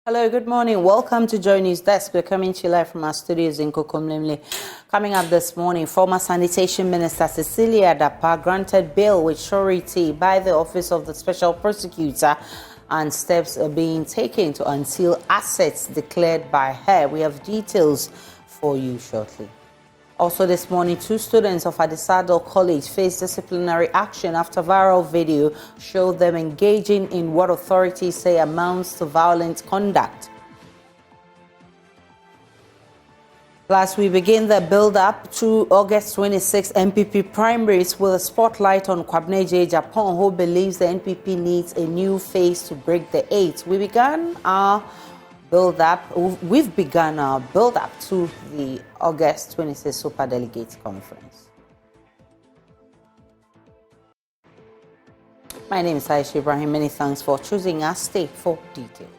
Hello, good morning. Welcome to Joy News Desk. We're coming to you live from our studios in Kokomlemle. Coming up this morning, former Sanitation Minister Cecilia Adapa granted bail with surety by the Office of the Special Prosecutor, and steps are being taken to unseal assets declared by her. We have details for you shortly. Also this morning, 2 students of Addisadel College faced disciplinary action after viral video showed them engaging in what authorities say amounts to violent conduct. Plus, we begin the build-up to August 26 NPP primaries with a spotlight on Kwabneje Japan, who believes the NPP needs a new face to break the 8. We've begun our build-up to the August 26 Super Delegates Conference. My name is Aisha Ibrahim. Many thanks for choosing us. Stay for details.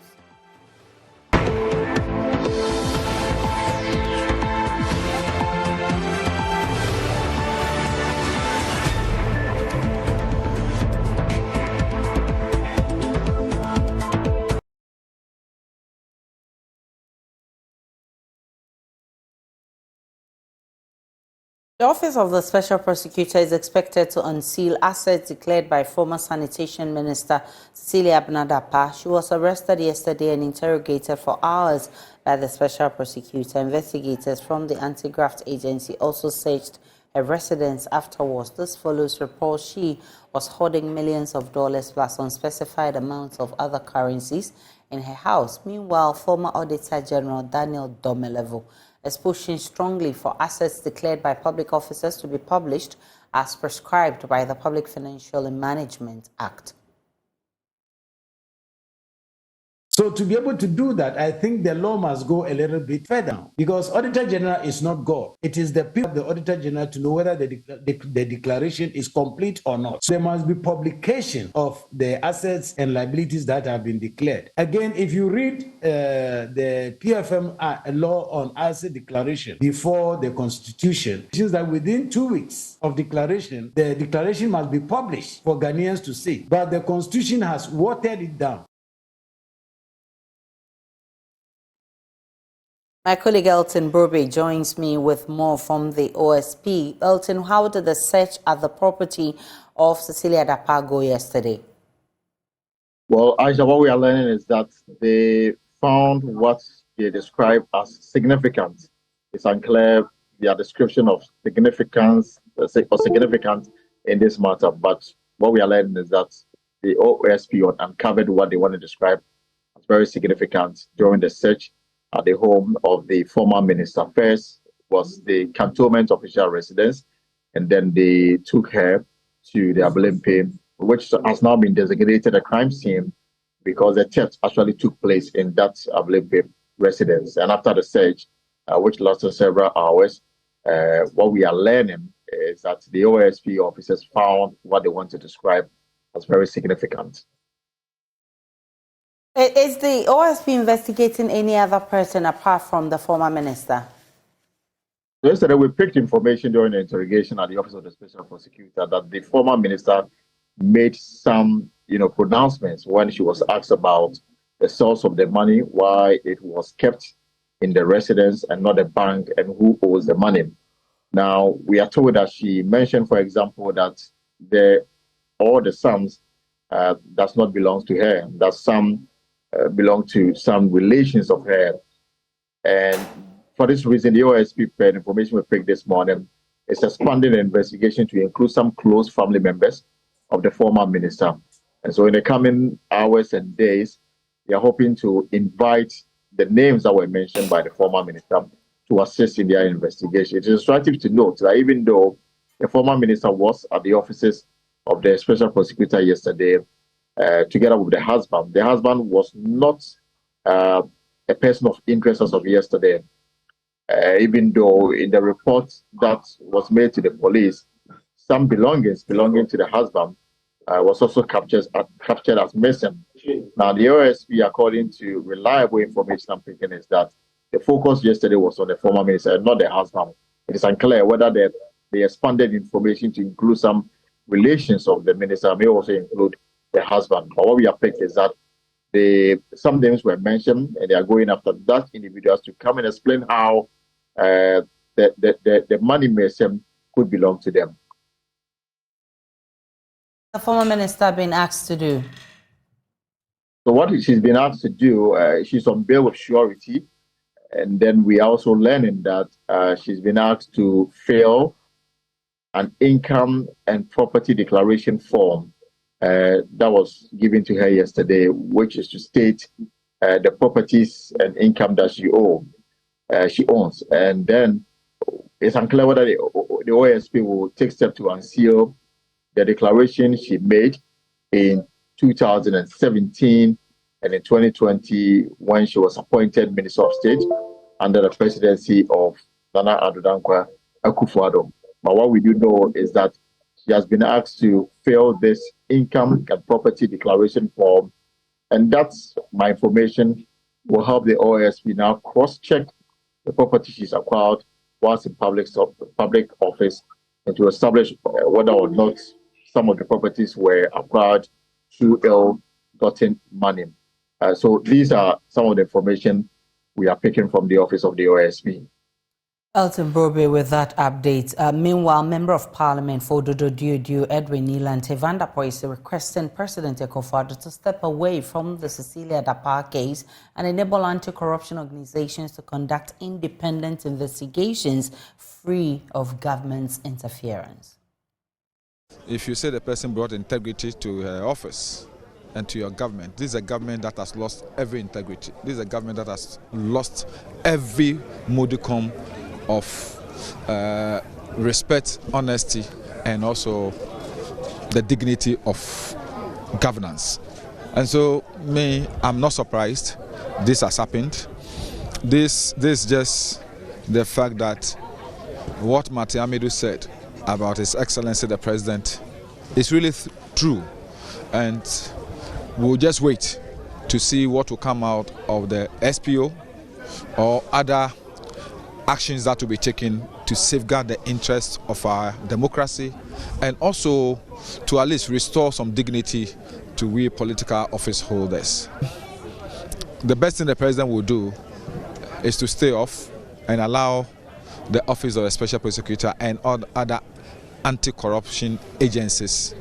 The Office of the Special Prosecutor is expected to unseal assets declared by former Sanitation Minister Cecilia Adapa. She was arrested yesterday and interrogated for hours by the Special Prosecutor. Investigators from the Anti-Graft Agency also searched her residence afterwards. This follows reports she was hoarding millions of dollars plus unspecified amounts of other currencies in her house. Meanwhile, former Auditor General Daniel Domelevo is pushing strongly for assets declared by public officers to be published as prescribed by the Public Financial Management Act. So to be able to do that, I think the law must go a little bit further, because Auditor General is not God. It is the people of the Auditor General to know whether the declaration is complete or not. So there must be publication of the assets and liabilities that have been declared. Again, if you read the PFM law on asset declaration before the Constitution, it says that within 2 weeks of declaration, the declaration must be published for Ghanaians to see. But the Constitution has watered it down. My colleague Elton Brobe joins me with more from the OSP. Elton, how did the search at the property of Cecilia Adapa go yesterday? Well, Aisha, what we are learning is that they found what they describe as significant. It's unclear their description of significance or significant in this matter, but what we are learning is that the OSP uncovered what they want to describe as very significant during the search at the home of the former minister. First was the cantonment official residence, and then they took her to the Abelempe, which has now been designated a crime scene because the theft actually took place in that Abelempe residence. And after the search, which lasted several hours, what we are learning is that the OSP officers found what they want to describe as very significant. Is the OSP investigating any other person apart from the former minister? Yesterday, we picked information during the interrogation at the Office of the Special Prosecutor that the former minister made some, pronouncements when she was asked about the source of the money, why it was kept in the residence and not the bank, and who owes the money. Now, we are told that she mentioned, for example, that all the sums does not belong to her, that some belong to some relations of her. And for this reason, the OSP information we picked this morning is expanding the investigation to include some close family members of the former minister. And so in the coming hours and days, they are hoping to invite the names that were mentioned by the former minister to assist in their investigation. It is instructive to note that even though the former minister was at the offices of the special prosecutor yesterday, together with the husband was not a person of interest as of yesterday. Even though in the report that was made to the police, some belongings belonging to the husband was also captured as missing. Now, the OSP, according to reliable information I'm picking, is that the focus yesterday was on the former minister and not the husband. It is unclear whether the expanded information to include some relations of the minister may also include the husband. But what we have picked is that some names were mentioned, and they are going after that individuals to come and explain how the money could belong to them. The former minister been asked to do? So what she's been asked to do, she's on bail with surety. And then we are also learning that she's been asked to fill an income and property declaration form that was given to her yesterday, which is to state the properties and income that she owns. And then it's unclear whether the OSP will take steps to unseal the declaration she made in 2017 and in 2020 when she was appointed Minister of State under the presidency of Nana Addo Akufo-Addo. But what we do know is that she has been asked to fill this income and property declaration form, and that's my information will help the OSP now cross-check the property she's acquired whilst in public office and to establish whether or not some of the properties were acquired through ill-gotten money. So these are some of the information we are picking from the office of the OSP. Elton Brobe with that update. Meanwhile, Member of Parliament for Dodo Diudiu Edwin Nilante Vanderpoy is requesting President Akufo-Addo to step away from the Cecilia Dapar case and enable anti-corruption organizations to conduct independent investigations free of government's interference. If you say the person brought integrity to her office and to your government, this is a government that has lost every integrity. This is a government that has lost every modicum of respect, honesty, and also the dignity of governance. And so, I'm not surprised this has happened. This is just the fact that what Mate Amidu said about His Excellency the President is really true, and we'll just wait to see what will come out of the SPO or other actions that will be taken to safeguard the interests of our democracy and also to at least restore some dignity to we political office holders. The best thing the president will do is to stay off and allow the office of the special prosecutor and other anti-corruption agencies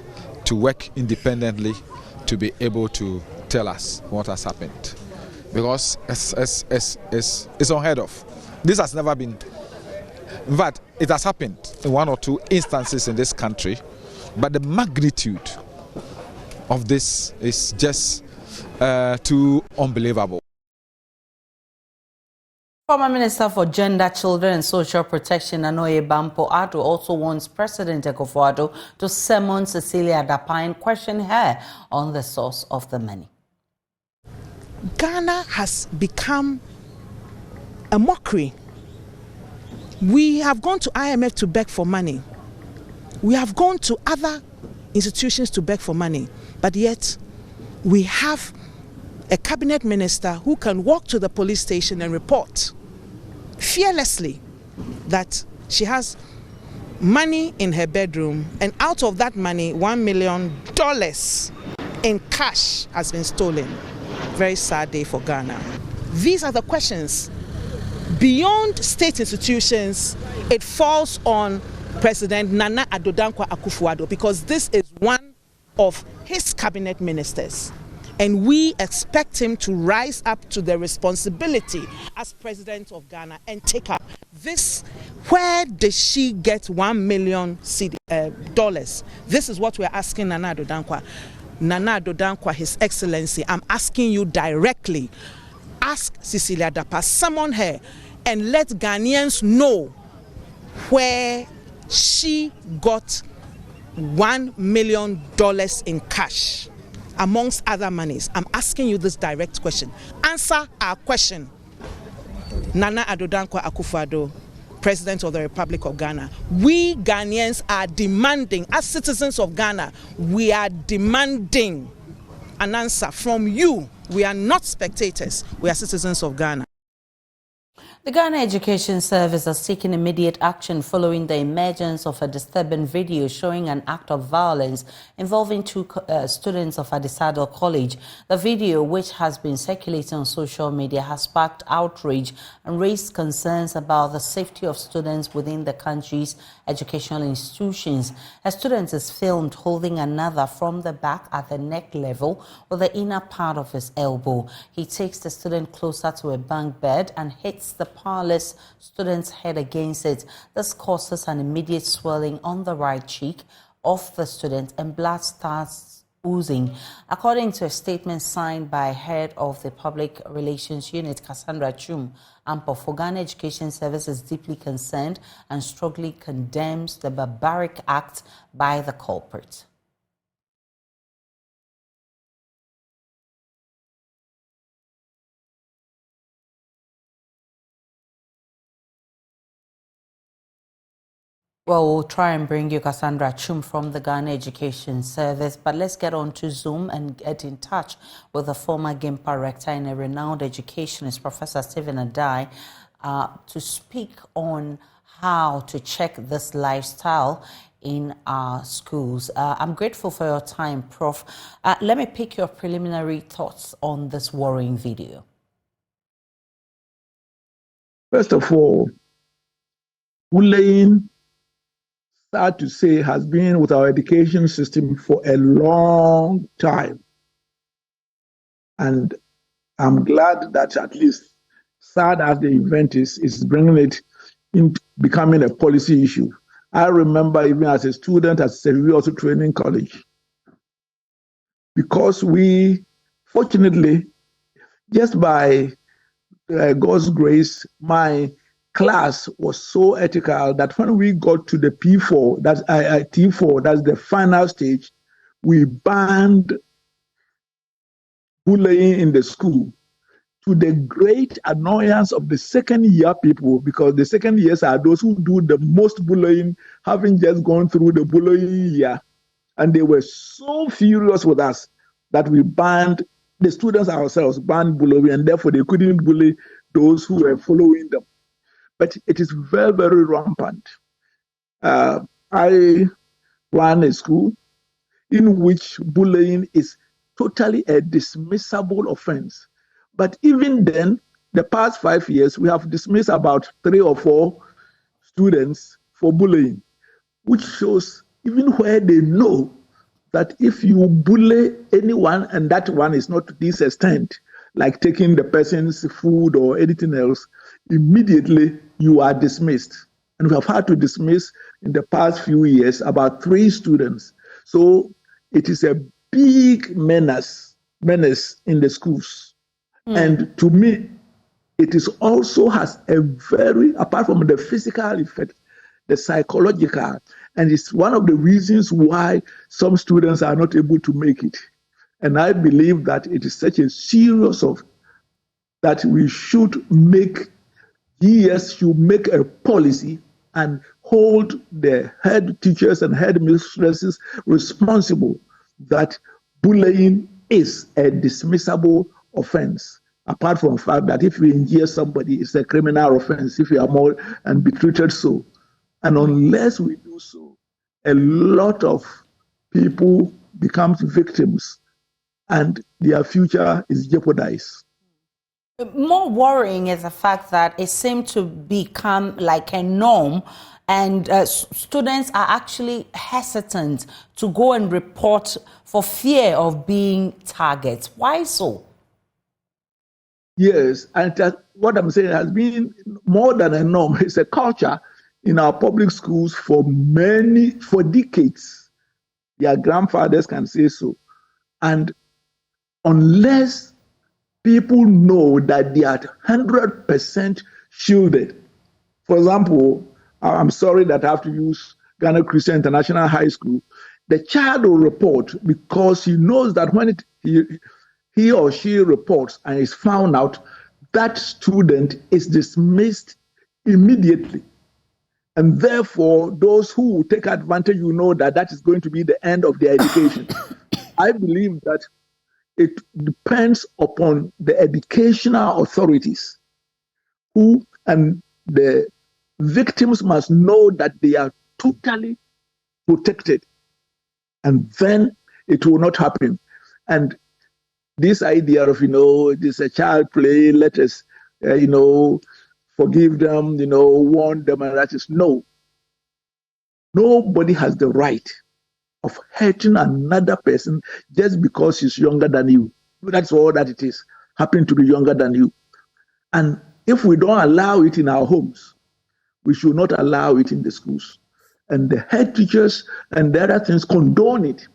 to work independently to be able to tell us what has happened, because it's unheard of. This has never been, in fact, it has happened in one or two instances in this country, but the magnitude of this is just too unbelievable. Former Minister for Gender, Children and Social Protection, Anoye Bampoe-Addo, also wants President Akufo-Addo to summon Cecilia Dapar and question her on the source of the money. Ghana has become a mockery. We have gone to IMF to beg for money. We have gone to other institutions to beg for money, but yet we have a cabinet minister who can walk to the police station and report fearlessly that she has money in her bedroom, and out of that money, $1 million in cash has been stolen. Very sad day for Ghana. These are the questions. Beyond state institutions, it falls on President Nana Addo Akufo-Addo, because this is one of his cabinet ministers. And we expect him to rise up to the responsibility as president of Ghana and take up this. Where did she get $1 million? This is what we're asking Nana Addo Dankwa. Nana Addo Dankwa, His Excellency, I'm asking you directly. Ask Cecilia Dapar, summon her, and let Ghanaians know where she got $1 million in cash, amongst other monies. I'm asking you this direct question. Answer our question. Nana Addo Dankwa Akufo-Addo, President of the Republic of Ghana. We Ghanaians are demanding, as citizens of Ghana, we are demanding an answer from you. We are not spectators. We are citizens of Ghana. The Ghana Education Service has taken immediate action following the emergence of a disturbing video showing an act of violence involving two students of Addisadel College. The video, which has been circulating on social media, has sparked outrage and raised concerns about the safety of students within the country's educational institutions. A student is filmed holding another from the back at the neck level with the inner part of his elbow. He takes the student closer to a bunk bed and hits the powerless student's head against it. This causes an immediate swelling on the right cheek of the student and blood starts oozing. According to a statement signed by head of the Public Relations Unit, Cassandra Chum, AMPO, Ghana Education Service is deeply concerned and strongly condemns the barbaric act by the culprit. Well, we'll try and bring you Cassandra Chum from the Ghana Education Service, but let's get on to Zoom and get in touch with the former GIMPA rector and a renowned educationist, Professor Stephen Adai, to speak on how to check this lifestyle in our schools. I'm grateful for your time, Prof. Let me pick your preliminary thoughts on this worrying video. First of all, bullying, sad to say, has been with our education system for a long time. And I'm glad that at least, sad as the event is bringing it into becoming a policy issue. I remember even as a student at Seville also Training College, because we, fortunately, just by God's grace, my class was so ethical that when we got to the P4, that's T4, that's the final stage, we banned bullying in the school, to the great annoyance of the second year people, because the second years are those who do the most bullying, having just gone through the bullying year. And they were so furious with us that we banned, the students ourselves banned bullying, and therefore they couldn't bully those who were following them. But it is very, very rampant. I ran a school in which bullying is totally a dismissible offense. But even then, the past 5 years, we have dismissed about 3 or 4 students for bullying, which shows even where they know that if you bully anyone and that one is not to this extent, like taking the person's food or anything else, immediately you are dismissed. And we have had to dismiss in the past few years about 3 students. So it is a big menace in the schools. And to me, it is also has a very, apart from the physical effect, the psychological, and it's one of the reasons why some students are not able to make it. And I believe that it is such a serious of that we should make, yes, should make a policy and hold the head teachers and head mistresses responsible that bullying is a dismissible offense. Apart from the fact that if you injure somebody, it's a criminal offense if you are more and be treated so. And unless we do so, a lot of people become victims and their future is jeopardized. More worrying is the fact that it seemed to become like a norm, and students are actually hesitant to go and report for fear of being targets. Why so? Yes, and what I'm saying has been more than a norm. It's a culture in our public schools for decades. Their grandfathers can say so. And unless people know that they are 100% shielded, for example, I'm sorry that I have to use Ghana Christian International High School, the child will report because he knows that when he or she reports and is found out, that student is dismissed immediately. And therefore, those who take advantage, that is going to be the end of their education. I believe that it depends upon the educational authorities who And the victims must know that they are totally protected. And then it will not happen. And this idea of, this a child play, let us, forgive them, warn them, and that is no. Nobody has the right of hurting another person just because he's younger than you. That's all that it is, happen to be younger than you. And if we don't allow it in our homes, we should not allow it in the schools. And the head teachers and the other things condone it.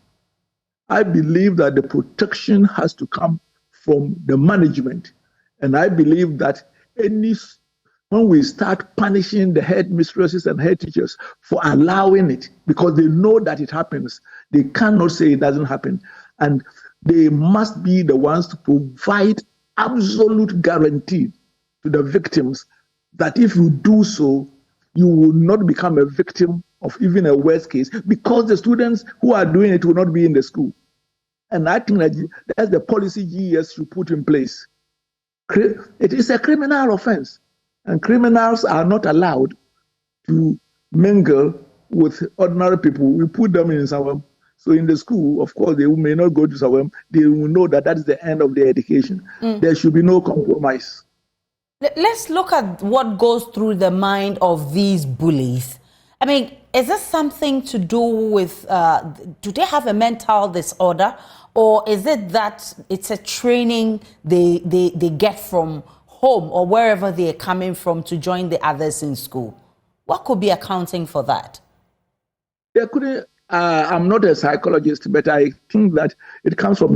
I believe that the protection has to come from the management. And I believe that when we start punishing the head mistresses and head teachers for allowing it, because they know that it happens, they cannot say it doesn't happen. And they must be the ones to provide absolute guarantee to the victims that if you do so, you will not become a victim of even a worst case, because the students who are doing it will not be in the school. And I think that's the policy GES should put in place. It is a criminal offense, and criminals are not allowed to mingle with ordinary people. We put them in Sawam. So in the school, of course, they may not go to Sawam. They will know that is the end of their education. There should be no compromise. Let's look at what goes through the mind of these bullies. I mean, is this something to do with, do they have a mental disorder? Or is it that it's a training they get from home or wherever they're coming from to join the others in school? What could be accounting for that? I'm not a psychologist, but I think that it comes from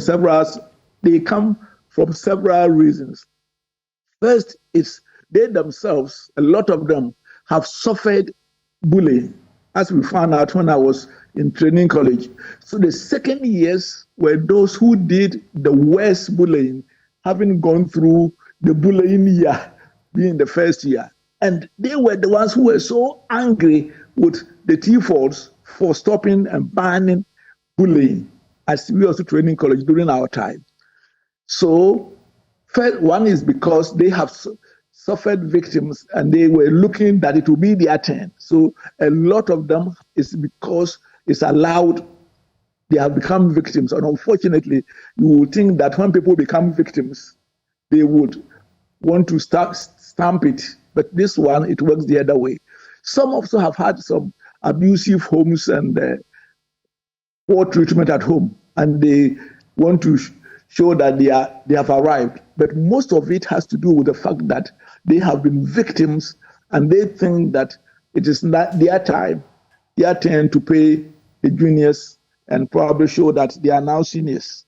they come from several reasons. First, it's they themselves, a lot of them, have suffered bullying, as we found out when I was in training college. So the second years were those who did the worst bullying, having gone through the bullying year, being the first year. And they were the ones who were so angry with the T-Fords for stopping and banning bullying, as we also training college during our time. So first one is because they have suffered victims and they were looking that it will be their turn. So a lot of them is because it's allowed, they have become victims. And unfortunately, you would think that when people become victims, they would want to stamp it. But this one, it works the other way. Some also have had some abusive homes and poor treatment at home, and they want to show that they have arrived. But most of it has to do with the fact that they have been victims, and they think that it is not their turn to pay the juniors and probably show that they are now seniors.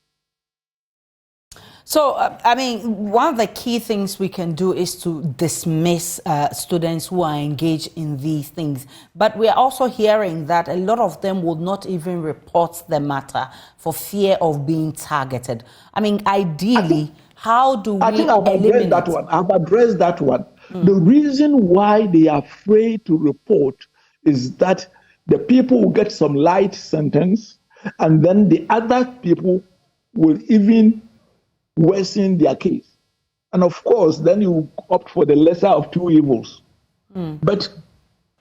So, I mean, one of the key things we can do is to dismiss students who are engaged in these things. But we are also hearing that a lot of them will not even report the matter for fear of being targeted. I mean, ideally, how do we eliminate that one? I've addressed that one. The reason why they are afraid to report is that the people will get some light sentence, and then the other people will even worsen their case. And of course, then you opt for the lesser of two evils. But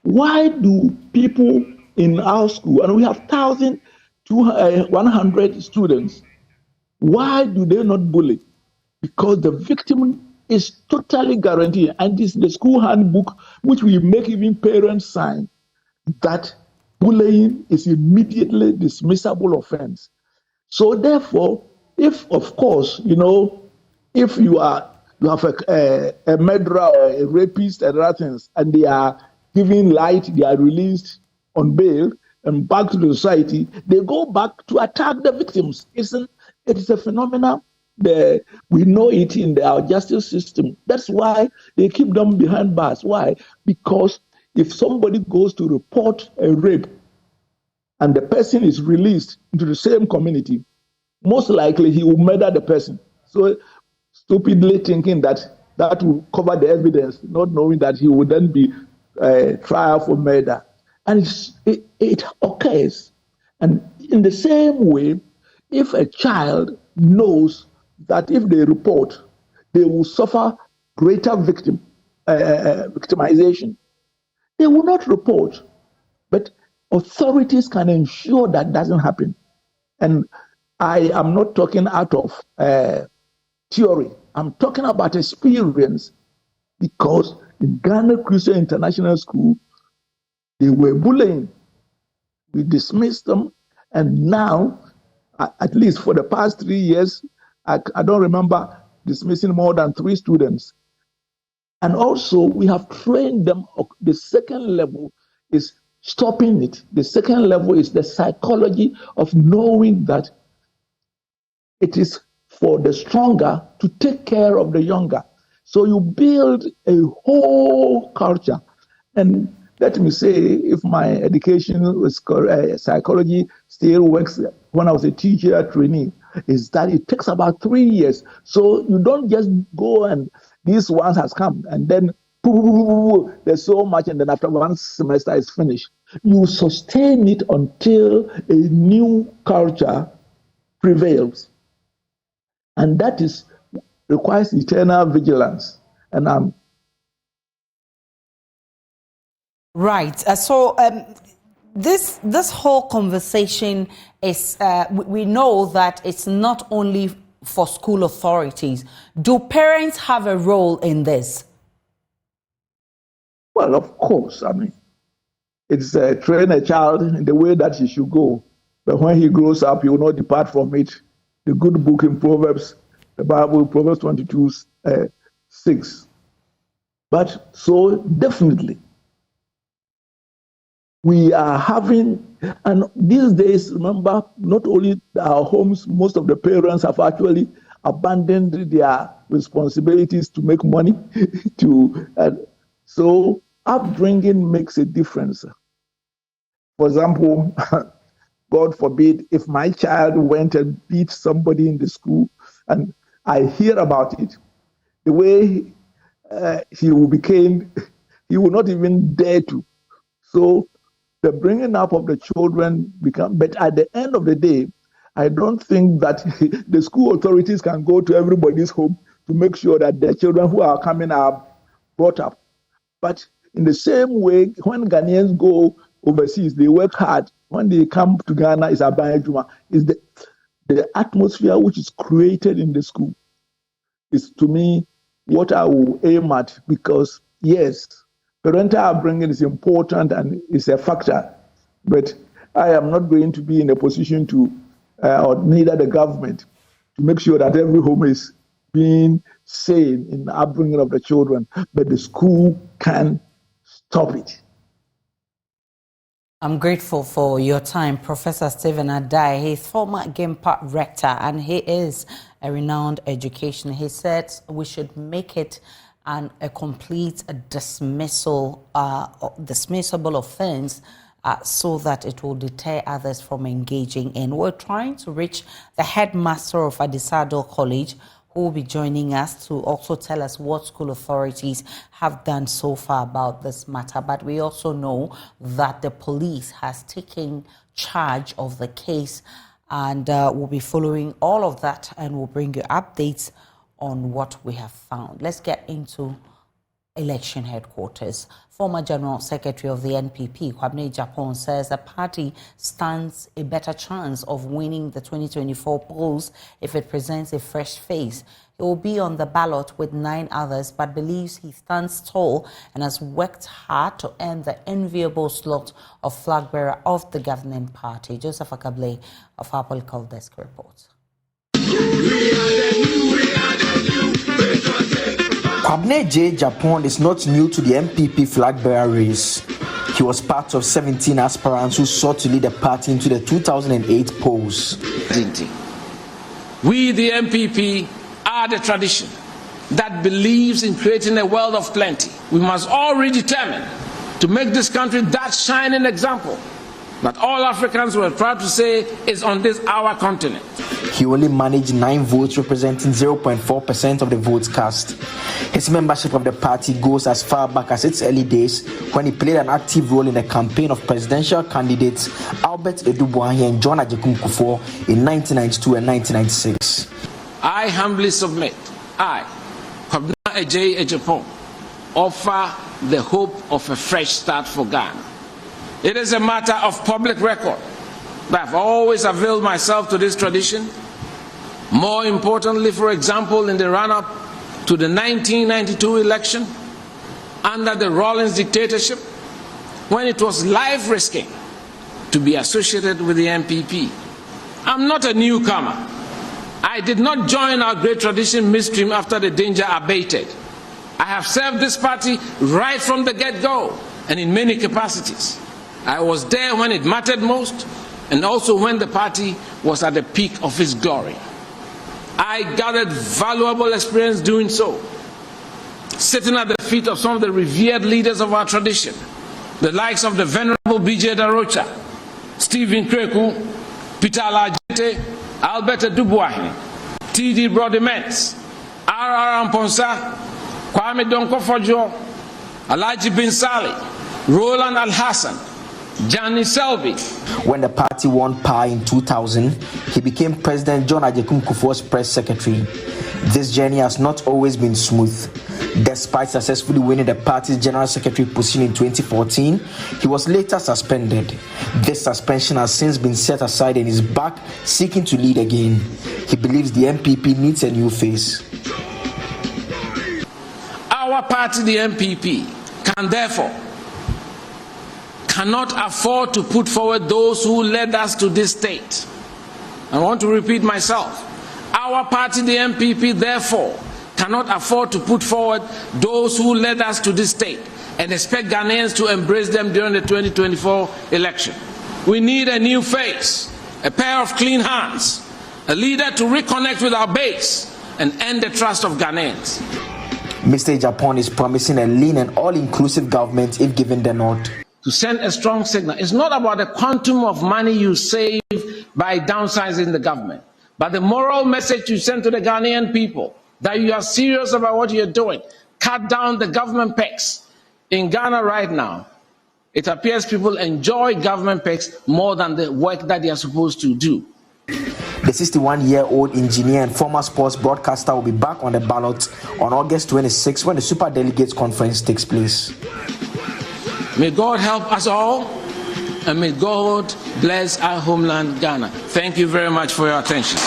why do people in our school, and we have 1,100 students, why do they not bully? Because the victim is totally guaranteed, and this is the school handbook, which we make even parents sign, that bullying is immediately dismissible offense. So therefore, if, of course, if you have a murderer or a rapist and other things, and they are given light, they are released on bail and back to the society, they go back to attack the victims. It is a phenomenon. We know it in our justice system. That's why they keep them behind bars. Why? Because if somebody goes to report a rape and the person is released into the same community, most likely he will murder the person. So stupidly thinking that will cover the evidence, not knowing that he would then be trial for murder. And it occurs. And in the same way, if a child knows that if they report, they will suffer greater victim, victimization. They will not report, but authorities can ensure that doesn't happen. And I am not talking out of theory. I'm talking about experience, because in Ghana Christian International School, they were bullying. We dismissed them, and now, at least for the past 3 years, I don't remember dismissing more than 3 students. And also, we have trained them. The second level is stopping it. The second level is the psychology of knowing that it is for the stronger to take care of the younger. So you build a whole culture. And let me say, if my education was psychology still works when I was a teacher trainee, is that it takes about 3 years. So you don't just go and this one has come and then there's so much, and then after one semester is finished. You sustain it until a new culture prevails. And that requires eternal vigilance. And Right. So this whole conversation is, we know that it's not only for school authorities. Do parents have a role in this? Well, of course. I mean, it's train a child in the way that he should go. But when he grows up, he will not depart from it. The good book in Proverbs, the Bible, Proverbs 22:6. But so definitely, we are having, and these days, remember, not only our homes, most of the parents have actually abandoned their responsibilities to make money. So upbringing makes a difference. For example, God forbid, if my child went and beat somebody in the school and I hear about it, the way he will not even dare to. So the bringing up of the children but at the end of the day, I don't think that the school authorities can go to everybody's home to make sure that the children who are coming are brought up. But in the same way, when Ghanaians go overseas, they work hard. When they come to Ghana, it's Abayajuma. Is the atmosphere which is created in the school is, to me, what I will aim at, because yes, parental upbringing is important and is a factor, but I am not going to be in a position to, or neither the government, to make sure that every home is being sane in the upbringing of the children, but the school can stop it. I'm grateful for your time, Professor Stephen Adai. He's former Game Park rector and he is a renowned educator. He said we should make it a complete dismissable offense so that it will deter others from engaging in. We're trying to reach the headmaster of Addisadel College, who will be joining us to also tell us what school authorities have done so far about this matter. But we also know that the police has taken charge of the case, and we'll be following all of that, and we'll bring you updates on what we have found. Let's get into election headquarters. Former General Secretary of the NPP, Kwabena Agyapong, says the party stands a better chance of winning the 2024 polls if it presents a fresh face. He will be on the ballot with 9 others, but believes he stands tall and has worked hard to earn the enviable slot of flag bearer of the governing party. Joseph Akable of our political desk reports. Kwabena Agyapong is not new to the MPP flag bearer race. He was part of 17 aspirants who sought to lead the party into the 2008 polls. We, the MPP, are the tradition that believes in creating a world of plenty. We must all be determined to make this country that shining example that all Africans were proud to say is on this our continent. He only managed 9 votes, representing 0.4% of the votes cast. His membership of the party goes as far back as its early days, when he played an active role in the campaign of presidential candidates Albert Edubuahi and John Agyekum Kufuor in 1992 and 1996. I humbly submit, I, Kwabena Agyapong, offer the hope of a fresh start for Ghana. It is a matter of public record that I've always availed myself to this tradition. More importantly, for example, in the run-up to the 1992 election, under the Rawlings dictatorship, when it was life-risking to be associated with the MPP. I'm not a newcomer. I did not join our great tradition midstream after the danger abated. I have served this party right from the get-go and in many capacities. I was there when it mattered most and also when the party was at the peak of its glory. I gathered valuable experience doing so, sitting at the feet of some of the revered leaders of our tradition, the likes of the Venerable B.J. Darocha, Stephen Kreku, Peter Alajete, Albert Dubois, T.D. Brodements, R.R. Amponsa, Kwame Donkofojo, Alaji Bin Sali, Roland Al-Hassan, Johnny Selby. When the party won power in 2000, he became President John Agyekum Kufuor's press secretary. This journey has not always been smooth. Despite successfully winning the party's general secretary position in 2014, he was later suspended. This suspension has since been set aside and is back seeking to lead again. He believes the MPP needs a new face. Our party, the MPP, cannot afford to put forward those who led us to this state. I want to repeat myself. Our party, the MPP, therefore, cannot afford to put forward those who led us to this state and expect Ghanaians to embrace them during the 2024 election. We need a new face, a pair of clean hands, a leader to reconnect with our base and earn the trust of Ghanaians. Mr. Japan is promising a lean and all-inclusive government if given the nod. To send a strong signal. It's not about the quantum of money you save by downsizing the government, but the moral message you send to the Ghanaian people that you are serious about what you're doing. Cut down the government pecs. In Ghana right now, it appears people enjoy government pecs more than the work that they are supposed to do. The 61-year-old engineer and former sports broadcaster will be back on the ballot on August 26 when the Super Delegates Conference takes place. May God help us all, and may God bless our homeland, Ghana. Thank you very much for your attention.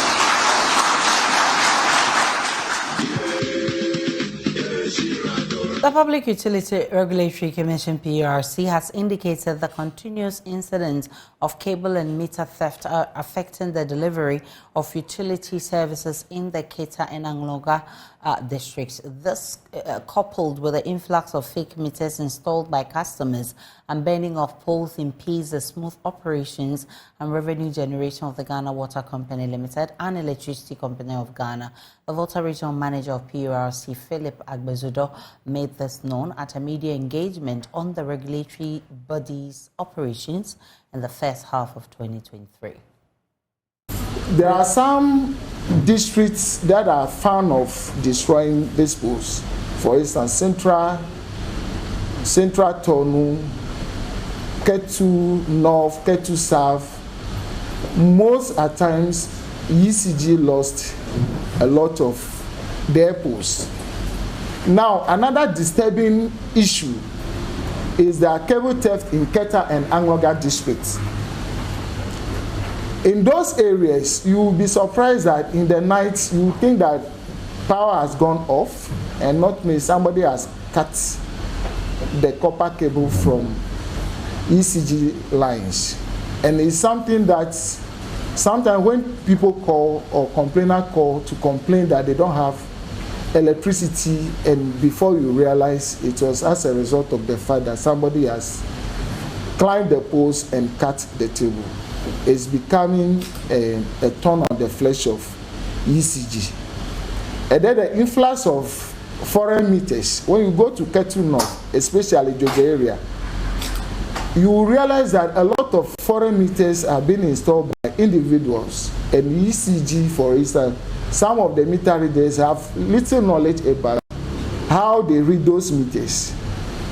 The Public Utility Regulatory Commission (PURC) has indicated the continuous incidents of cable and meter theft are affecting the delivery of utility services in the Keta and Angloga districts. This, coupled with the influx of fake meters installed by customers and burning of poles, impedes the smooth operations and revenue generation of the Ghana Water Company Limited and Electricity Company of Ghana. The Volta Regional Manager of PURC, Philip Addisadel, made this known at a media engagement on the regulatory body's operations in the first half of 2023. There are some districts that are fond of destroying these poles. For instance, Central Tonu, Ketu North, Ketu South. Most at times, ECG lost a lot of their poles. Now, another disturbing issue is the cable theft in Keta and Angloga districts. In those areas, you will be surprised that in the night you think that power has gone off and not me, somebody has cut the copper cable from ECG lines. And it's something that sometimes when people call or complainers call to complain that they don't have electricity, and before you realize it was as a result of the fact that somebody has climbed the post and cut the cable. It's becoming a thorn on the flesh of ECG. And then the influx of foreign meters, when you go to Ketu North, especially Jojo area, you will realize that a lot of foreign meters are being installed by individuals. And ECG, for instance, some of the meter readers have little knowledge about how they read those meters.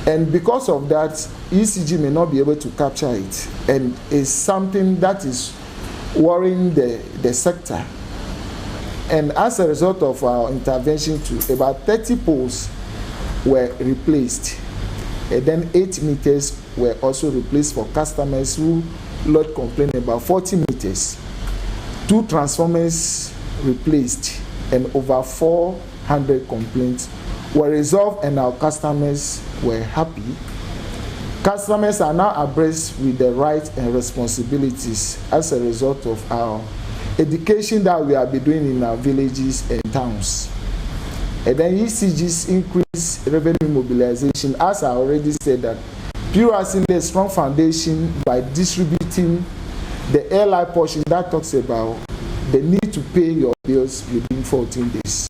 And because of that, ECG may not be able to capture it. And it's something that is worrying the sector. And as a result of our intervention, to about 30 poles were replaced. And then 8 meters were also replaced for customers who lodged complaint about 40 meters. 2 transformers replaced, and over 400 complaints were resolved, and our customers were happy. Customers are now abreast with the rights and responsibilities as a result of our education that we have been doing in our villages and towns. And then ECG's increased revenue mobilization, as I already said, that Bureau has laid a strong foundation by distributing the airline portion that talks about the need to pay your bills within 14 days.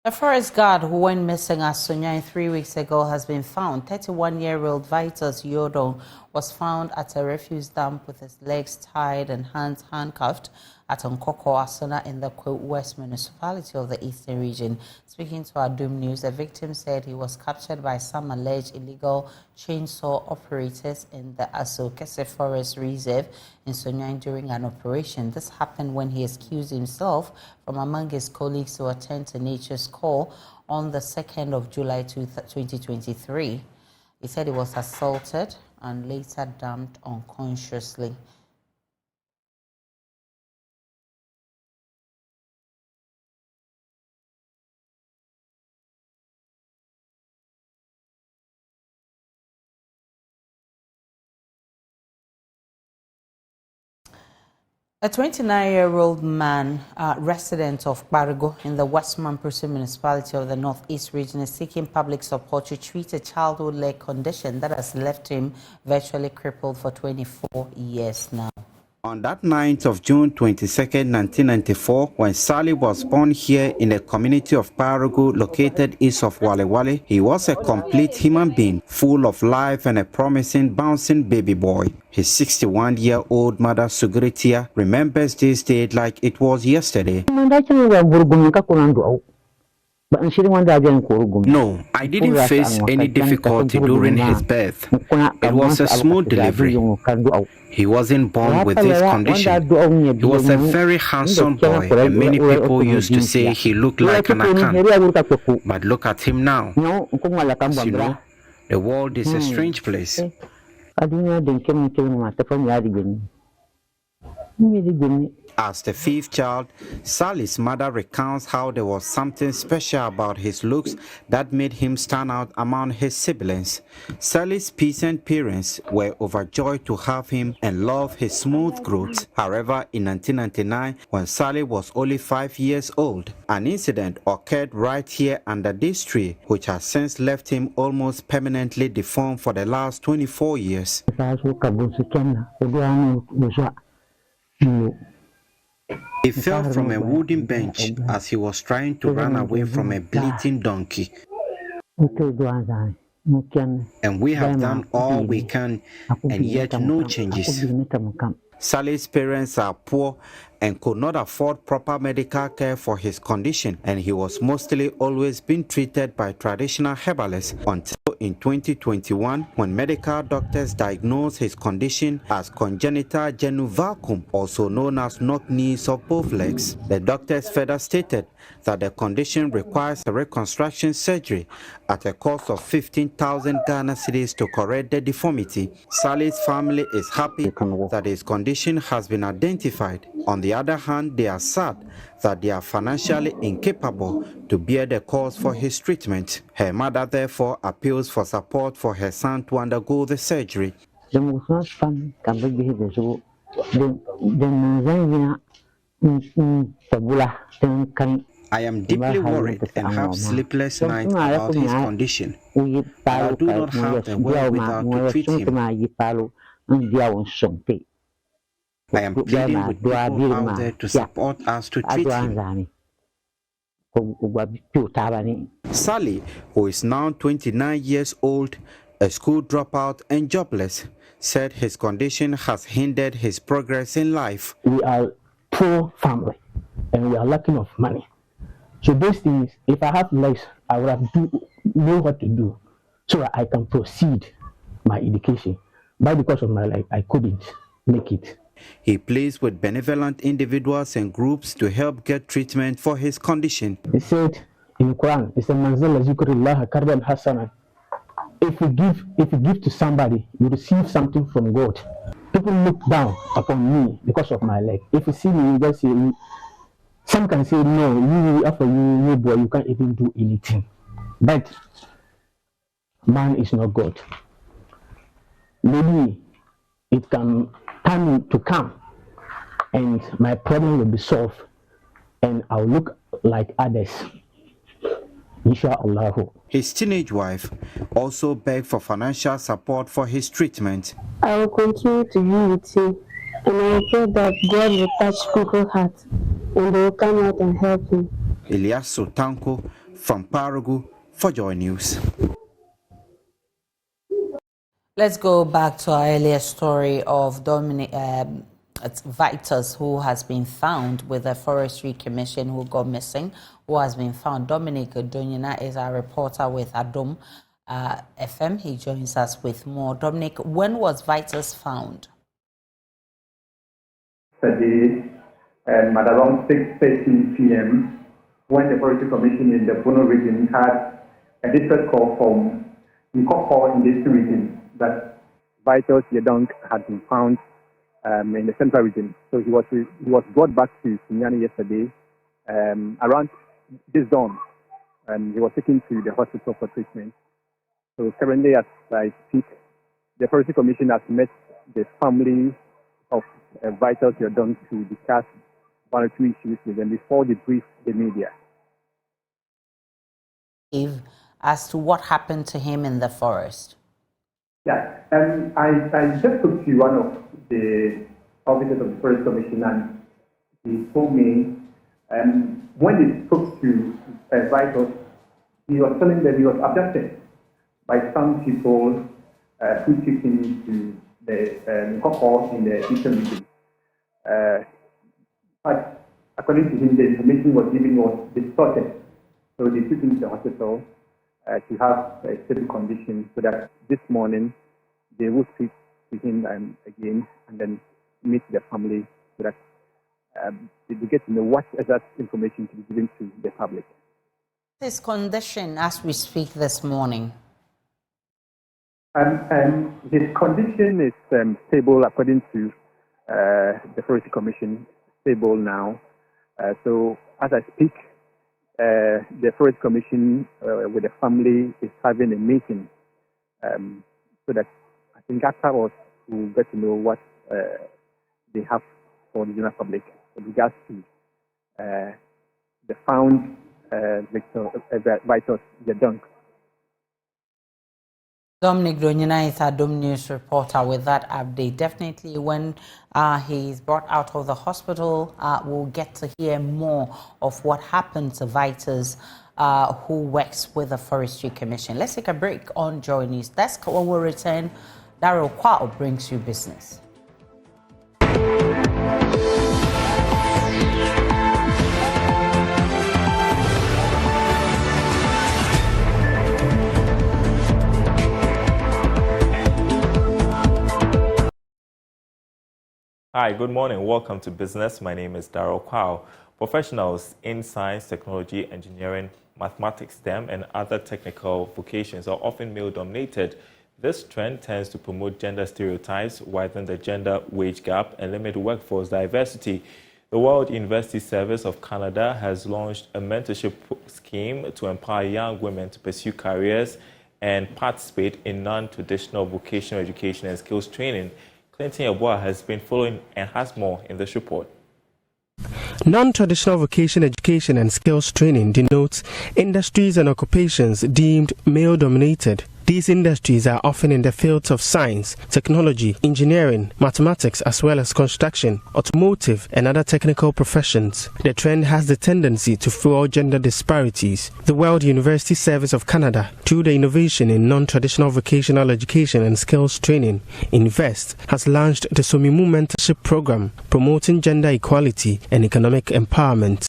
A forest guard who went missing at Sunyani 3 weeks ago has been found. 31-year-old Vitus Yodong was found at a refuse dump with his legs tied and hands handcuffed at Nkoko Asuna in the West municipality of the Eastern region. Speaking to our Doom News, the victim said he was captured by some alleged illegal chainsaw operators in the Asokese Forest Reserve in Sunyani during an operation. This happened when he excused himself from among his colleagues to attend to Nature's Call on the 2nd of July 2023. He said he was assaulted and later dumped unconsciously. A 29-year-old man, resident of Barigo in the West Mamprose municipality of the Northeast region, is seeking public support to treat a childhood leg condition that has left him virtually crippled for 24 years now. On that night of June 22, 1994, when Sally was born here in the community of Paragu, located east of Wale Wale, he was a complete human being, full of life and a promising, bouncing baby boy. His 61-year-old mother, Sugritia, remembers this day like it was yesterday. No, I didn't face any difficulty during his birth. It was a smooth delivery. He wasn't born with this condition. He was a very handsome boy, and many people used to say he looked like an Akan. But look at him now. As you know, the world is a strange place. As the 5th child, Sally's mother recounts how there was something special about his looks that made him stand out among his siblings. Sally's peasant parents were overjoyed to have him and loved his smooth growth. However, in 1999, when Sally was only 5 years old, an incident occurred right here under this tree, which has since left him almost permanently deformed for the last 24 years. He fell from a wooden bench as he was trying to run away from a bleating donkey. And we have done all we can, and yet no changes. Sally's parents are poor and could not afford proper medical care for his condition, and he was mostly always being treated by traditional herbalists until in 2021 when medical doctors diagnosed his condition as congenital genu vacuum, also known as knock knees of both legs. The doctors further stated that the condition requires a reconstruction surgery at a cost of 15,000 Ghana cedis to correct the deformity. Sally's family is happy that his condition has been identified. On the other hand, they are sad that they are financially incapable to bear the cost for his treatment. Her mother therefore appeals for support for her son to undergo the surgery. I am deeply worried and have sleepless nights about his condition. I do not have the wherewithal to treat him. I am pleading with people out there to support us to treat him. Sally, who is now 29 years old, a school dropout and jobless, said his condition has hindered his progress in life. We are poor family and we are lacking of money. So those things, if I have legs, I would have know what to do so that I can proceed my education. But because of my life, I couldn't make it. He pleads with benevolent individuals and groups to help get treatment for his condition. He said, In the Quran, it says, "Manzala zikrillah kardan hasana." If you give to somebody, you receive something from God. People look down upon me because of my leg. If you see me, you just say, some can say, no, after you boy, you can't even do anything. But man is not God. Maybe it can time to come and my problem will be solved and I'll look like others. Inshallah. His teenage wife also begged for financial support for his treatment. I will continue to be with you, and I will pray that God will touch people's hearts and they will come out and help him. Elias Sotanko from Paragu for Joy News. Let's go back to our earlier story of Dominic Vitus, who has been found with the Forestry Commission, who got missing, who has been found. Dominic Donyina is our reporter with Adom FM. He joins us with more. Dominic, when was Vitus found? Today, at around 6:30 p.m., when the Forestry Commission in the Bono region had a distress call from Nkoko in this region that Vitus Yedong had been found in the central region. So he was brought back to Sunyani yesterday around this dawn, and he was taken to the hospital for treatment. So currently, as I speak, the Forestry Commission has met the family of Vitus Yedong to discuss one or two issues with them before they brief the media. As to what happened to him in the forest. Yeah, I just spoke to one of the officers of the Forest Commission, and he told me when he spoke to Vitus, he was telling them he was abducted by some people who took him to the Nkoko in the eastern region. But according to him, the information was given was distorted. So they took him to the hospital to have a stable condition, so that this morning they will speak to him again and then meet the family, so that they get to know what exact information to be given to the public. His condition as we speak this morning? His condition is stable according to the Forestry Commission, stable now. So as I speak, the Forest Commission with the family is having a meeting, so that I think afterwards we'll get to know what they have for the general public with regards to the found Vitus Yedong. Dominic Donyina is our Dom News reporter with that update. Definitely when he's brought out of the hospital, we'll get to hear more of what happened to Vitus, who works with the Forestry Commission. Let's take a break on Joy News Desk. When we return, Daryl Kwao brings you business. Hi, good morning. Welcome to Business. My name is Daryl Kwao. Professionals in science, technology, engineering, mathematics, STEM, and other technical vocations are often male-dominated. This trend tends to promote gender stereotypes, widen the gender wage gap, and limit workforce diversity. The World University Service of Canada has launched a mentorship scheme to empower young women to pursue careers and participate in non-traditional vocational education and skills training. Clinton Yabua has been following and has more in this report. Non-traditional vocation education and skills training denotes industries and occupations deemed male-dominated. These industries are often in the fields of science, technology, engineering, mathematics, as well as construction, automotive, and other technical professions. The trend has the tendency to fuel gender disparities. The World University Service of Canada, through the Innovation in Non-Traditional Vocational Education and Skills Training, INVEST, has launched the Somimu Mentorship Program, promoting gender equality and economic empowerment.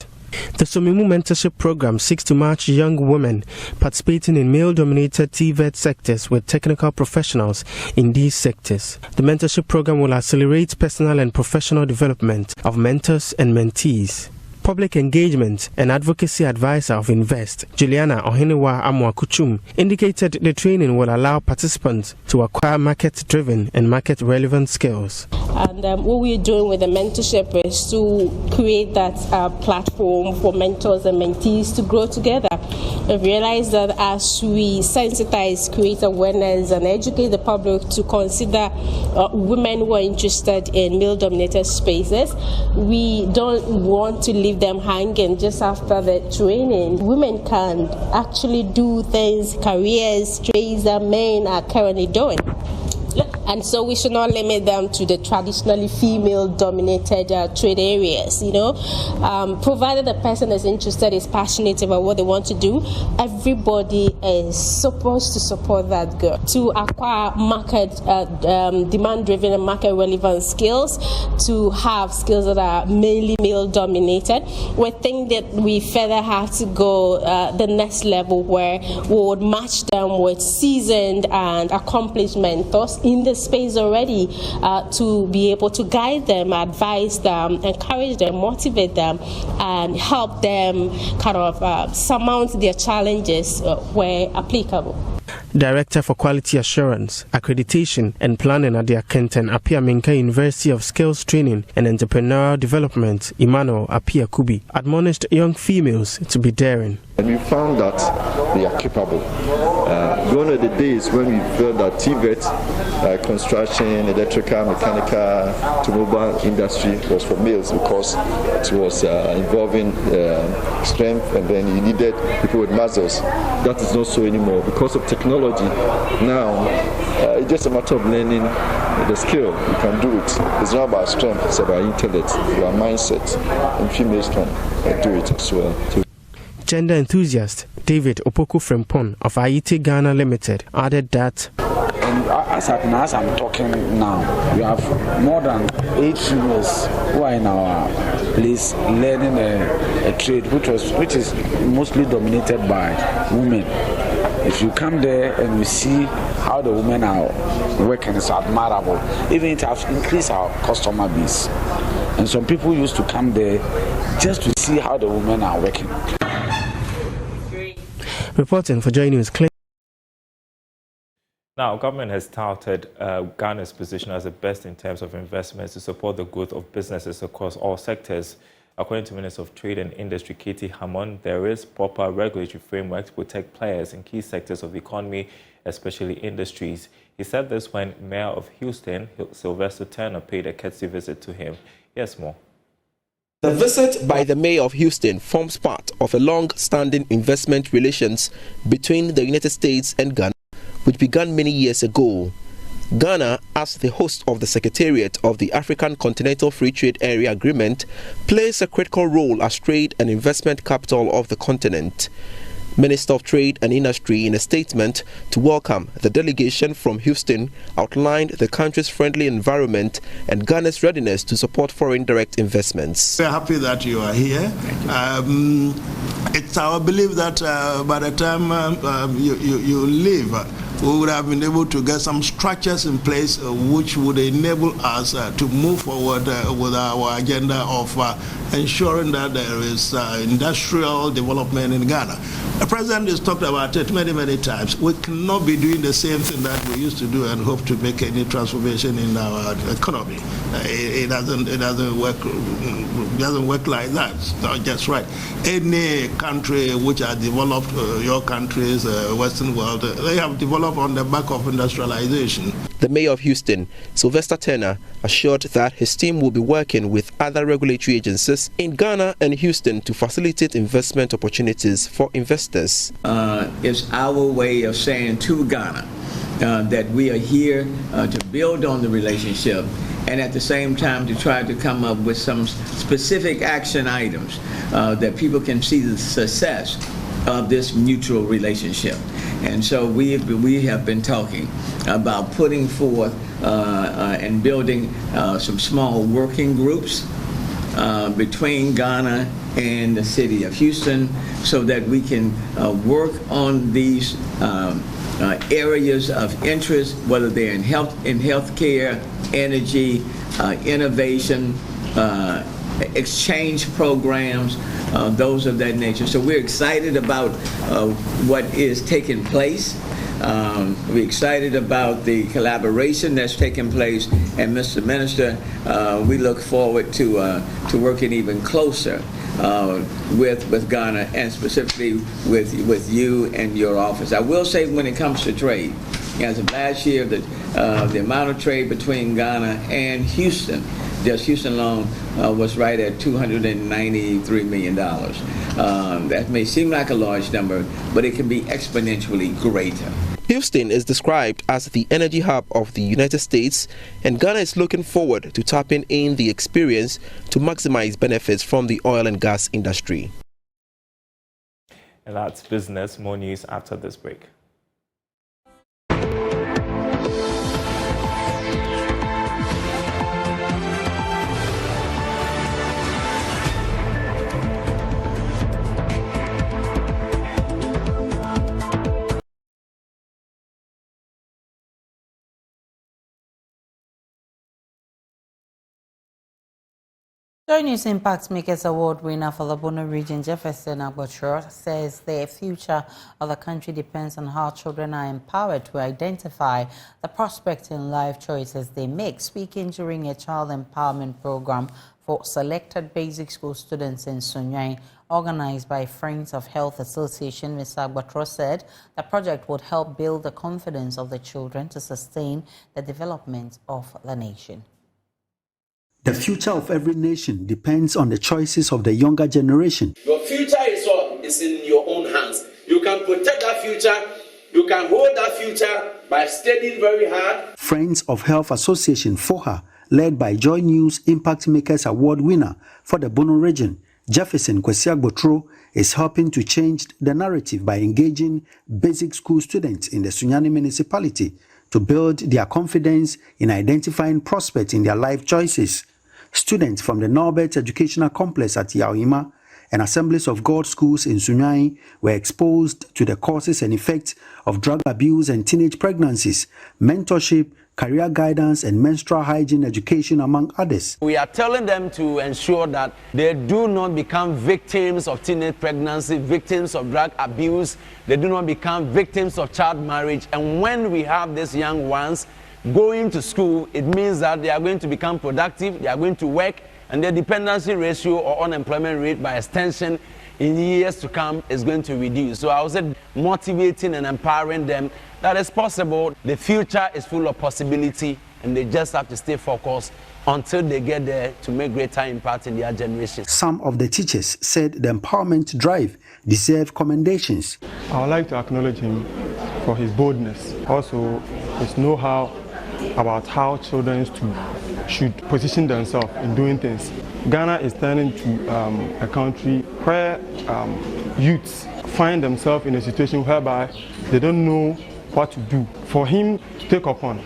The Somimu Mentorship Program seeks to match young women participating in male-dominated TVET sectors with technical professionals in these sectors. The mentorship program will accelerate personal and professional development of mentors and mentees. Public Engagement and Advocacy Advisor of Invest, Juliana Ohenewa Amwakuchum, indicated the training will allow participants to acquire market-driven and market-relevant skills. And what we're doing with the mentorship is to create that platform for mentors and mentees to grow together. We realize that as we sensitize, create awareness, and educate the public to consider women who are interested in male-dominated spaces, we don't want to leave them hanging just after the training. Women can actually do things, careers, trades that men are currently doing. And so we should not limit them to the traditionally female-dominated trade areas, provided the person is interested, is passionate about what they want to do. Everybody is supposed to support that girl to acquire market demand-driven and market-relevant skills, to have skills that are mainly male-dominated. We think that we further have to go the next level where we would match them with seasoned and accomplished mentors in the space already to be able to guide them, advise them, encourage them, motivate them, and help them kind of surmount their challenges where applicable. Director for Quality Assurance, Accreditation and Planning at the Akenten Apia Minka University of Skills Training and Entrepreneurial Development, Emmanuel Apia Kubi, admonished young females to be daring. And we found that they are capable. Gone are the days when we felt that TVET, construction, electrical, mechanical, automobile industry was for males because it was involving strength, and then you needed people with muscles. That is not so anymore because of technology. Now, it's just a matter of learning the skill. You can do it. It's not about strength, it's about intellect, your mindset, and females can do it as well. Gender enthusiast David Opoku Frempon of Ayiti Ghana Limited added that, and as I'm talking now, we have more than 8 females who are in our place learning a trade which is mostly dominated by women. If you come there and you see how the women are working, it's admirable. Even it has increased our customer base. And some people used to come there just to see how the women are working. Reporting for Joy News, Clay. Now, government has touted Ghana's position as the best in terms of investments to support the growth of businesses across all sectors. According to Minister of Trade and Industry, Katie Hammond, there is proper regulatory framework to protect players in key sectors of the economy, especially industries. He said this when Mayor of Houston, Sylvester Turner, paid a courtesy visit to him. Yes, more. The visit by the Mayor of Houston forms part of a long-standing investment relations between the United States and Ghana, which began many years ago. Ghana, as the host of the Secretariat of the African Continental Free Trade Area Agreement, plays a critical role as trade and investment capital of the continent. Minister of Trade and Industry, in a statement to welcome the delegation from Houston, outlined the country's friendly environment and Ghana's readiness to support foreign direct investments. We're happy that you are here. It's our belief that by the time you leave, we would have been able to get some structures in place which would enable us to move forward with our agenda of ensuring that there is industrial development in Ghana. The President has talked about it many times. We cannot be doing the same thing that we used to do and hope to make any transformation in our economy. It doesn't work like that. It's not just right. Any country which has developed, your countries, Western world, they have developed on the back of industrialization. The Mayor of Houston, Sylvester Turner, assured that his team will be working with other regulatory agencies in Ghana and Houston to facilitate investment opportunities for investors. It's our way of saying to Ghana that we are here to build on the relationship and at the same time to try to come up with some specific action items that people can see the success of this mutual relationship. And so we have been talking about putting forth and building some small working groups between Ghana and the city of Houston so that we can work on these areas of interest, whether they're in healthcare, energy, innovation, exchange programs, those of that nature. So we're excited about what is taking place. We're excited about the collaboration that's taking place, and Mr. Minister, we look forward to working even closer with Ghana, and specifically with you and your office. I will say, when it comes to trade, as of last year, the amount of trade between Ghana and Houston, just Houston alone, was right at $293 million. That may seem like a large number, but it can be exponentially greater. Houston is described as the energy hub of the United States, and Ghana is looking forward to tapping in the experience to maximize benefits from the oil and gas industry. And that's business. More news after this break. Joy News Impact Makers Award winner for the Bono region, Jefferson Agbochro, says the future of the country depends on how children are empowered to identify the prospects in life choices they make. Speaking during a child empowerment program for selected basic school students in Sunyai, organized by Friends of Health Association, Mr. Agbochro said the project would help build the confidence of the children to sustain the development of the nation. The future of every nation depends on the choices of the younger generation. Your future is in your own hands. You can protect that future. You can hold that future by studying very hard. Friends of Health Association, FOHA, led by Joy News Impact Makers Award winner for the Bono region, Jefferson Kwesi Agbochro, is helping to change the narrative by engaging basic school students in the Sunyani municipality to build their confidence in identifying prospects in their life choices. Students from the Norbert Educational Complex at Yaohima and Assemblies of God schools in Sunyani were exposed to the causes and effects of drug abuse and teenage pregnancies, mentorship, career guidance, and menstrual hygiene education, among others. We are telling them to ensure that they do not become victims of teenage pregnancy, victims of drug abuse, they do not become victims of child marriage. And when we have these young ones going to school, it means that they are going to become productive, they are going to work, and their dependency ratio or unemployment rate by extension in years to come is going to reduce. So I was motivating and empowering them that it's possible. The future is full of possibility, and they just have to stay focused until they get there to make greater impact in their generation. Some of the teachers said the empowerment drive deserve commendations. I would like to acknowledge him for his boldness, also his know-how about how children should position themselves in doing things. Ghana is turning to a country where youths find themselves in a situation whereby they don't know what to do. For him to take upon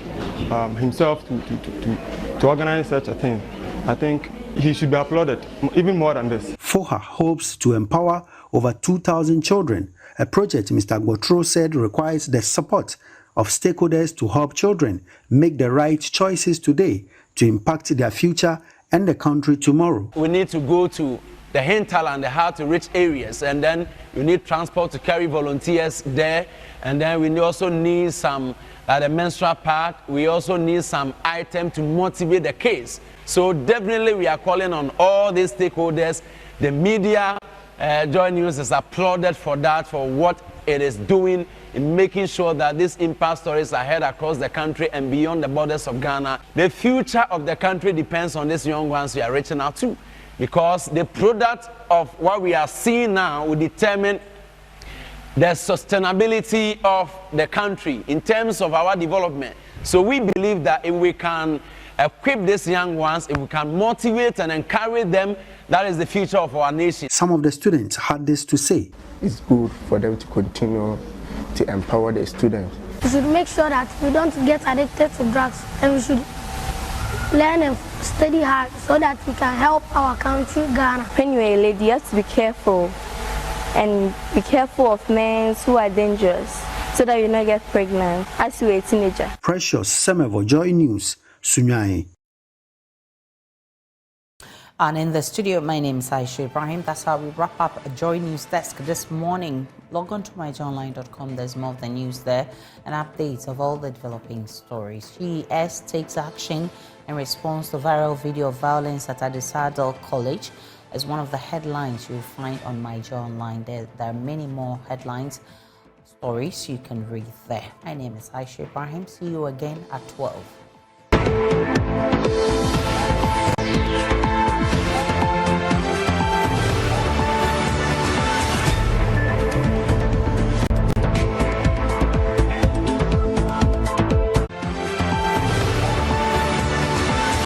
himself to organize such a thing, I think he should be applauded, even more than this. FOHA hopes to empower over 2,000 children, a project Mr. Agbochro said requires the support of stakeholders to help children make the right choices today to impact their future and the country tomorrow. We need to go to the hinterland, the hard-to-reach areas, and then we need transport to carry volunteers there, and then we also need some, the menstrual part, we also need some item to motivate the kids. So definitely we are calling on all these stakeholders. The media, Joy News is applauded for that, for what it is doing in making sure that these impact stories are heard across the country and beyond the borders of Ghana. The future of the country depends on these young ones we are reaching out to, because the product of what we are seeing now will determine the sustainability of the country in terms of our development. So we believe that if we can equip these young ones, if we can motivate and encourage them, that is the future of our nation. Some of the students had this to say. It's good for them to continue to empower the students. We should make sure that we don't get addicted to drugs, and we should learn and study hard so that we can help our country, Ghana. When you're a lady, you have to be careful, and be careful of men who are dangerous so that you don't get pregnant as you're a teenager. Precious Semevo, Joy News, Sunyani. And in the studio, my name is Aisha Ibrahim. That's how we wrap up a Joy News Desk this morning. Log on to myjoyonline.com. There's more of the news there and updates of all the developing stories. GES takes action in response to viral video of violence at Addisadel College as one of the headlines you'll find on My Joy Online. There are many more headlines, stories you can read there. My name is Aisha Ibrahim. See you again at 12.